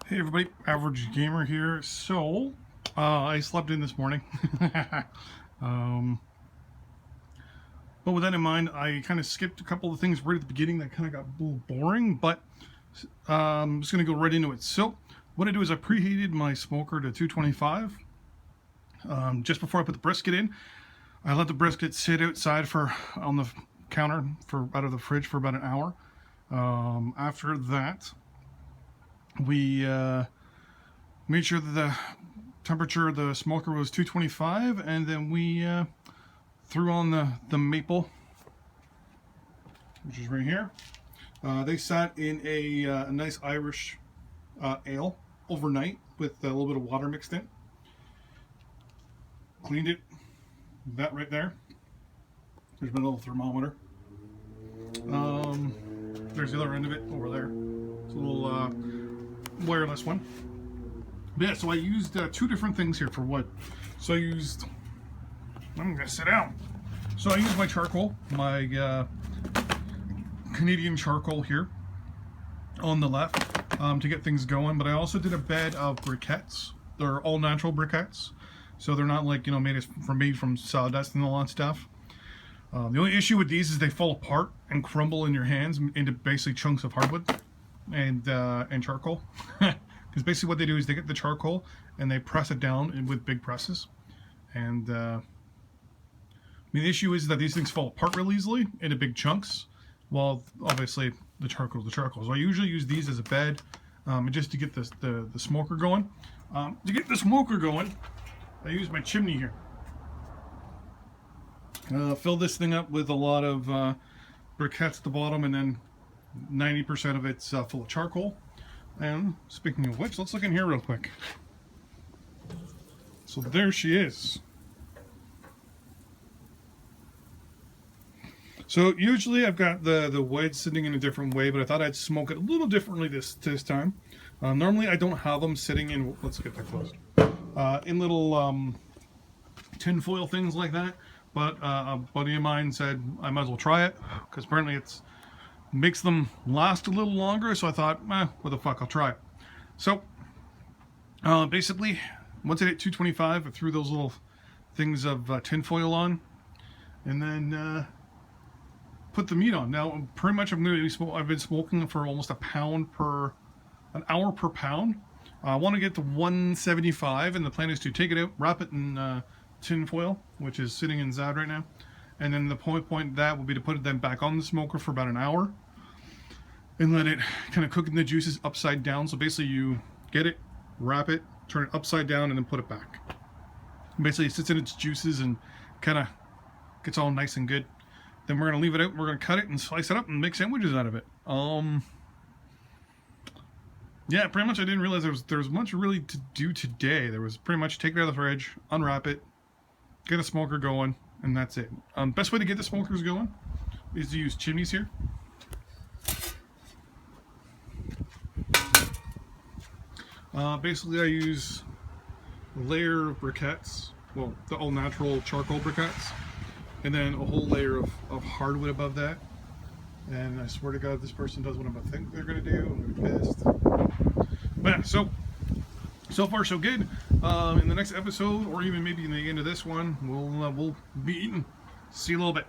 Hey everybody, Average Gamer here. So, I slept in this morning. um, but with that in mind, I kind of skipped a couple of things right at the beginning that kind of got a little boring, but I'm just going to go right into it. So, what I do is I preheated my smoker to 225. Just before I put the brisket in, I let the brisket sit outside on the counter out of the fridge for about an hour. After that, we made sure that the temperature of the smoker was 225, and then we threw on the maple, which is right here. They sat in a nice Irish ale overnight with a little bit of water mixed in. Cleaned it. That right there. There's my little thermometer. There's the other end of it over there. It's a little wireless one. But yeah, so I used two different things here for wood. So I used, I'm gonna sit down. So I used my charcoal, my Canadian charcoal here on the left to get things going. But I also did a bed of briquettes. They're all natural briquettes, so they're not like, you know, made from sawdust and all that stuff. The only issue with these is they fall apart and crumble in your hands into basically chunks of hardwood and charcoal. Because basically what they do is they get the charcoal and they press it down with big presses. And I mean, the issue is that these things fall apart real easily into big chunks. While obviously the charcoal is the charcoal. So I usually use these as a bed just to get the smoker going. To get the smoker going, I use my chimney here. Fill this thing up with a lot of briquettes at the bottom, and then 90% of it's full of charcoal. And speaking of which, let's look in here real quick. So there she is. So usually I've got the wood sitting in a different way, but I thought I'd smoke it a little differently this time. Normally I don't have them sitting in, let's get that closed, in little tin foil things like that. But a buddy of mine said I might as well try it, because apparently it makes them last a little longer. So I thought, what the fuck, I'll try it. So basically, once I hit 225, I threw those little things of tin foil on, and then put the meat on. Now, pretty much I've been smoking for almost an hour per pound. I want to get to 175, and the plan is to take it out, wrap it in tin foil, which is sitting inside right now, and then the point that will be to put it then back on the smoker for about an hour and let it kind of cook in the juices upside down. So basically you get it, wrap it, turn it upside down, and then put it back. Basically it sits in its juices and kind of gets all nice and good. Then we're going to leave it out, we're going to cut it and slice it up and make sandwiches out of it. Yeah, pretty much I didn't realize there was much really to do today. There was pretty much take it out of the fridge, unwrap it, get a smoker going, and that's it. Best way to get the smokers going is to use chimneys here. Basically I use a layer of briquettes, well, the all natural charcoal briquettes, and then a whole layer of hardwood above that. And I swear to God, if this person does what I'm gonna think they're gonna do, I'm gonna be pissed. But yeah, so far so good. In the next episode, or even maybe in the end of this one, we'll be eating. See you in a little bit.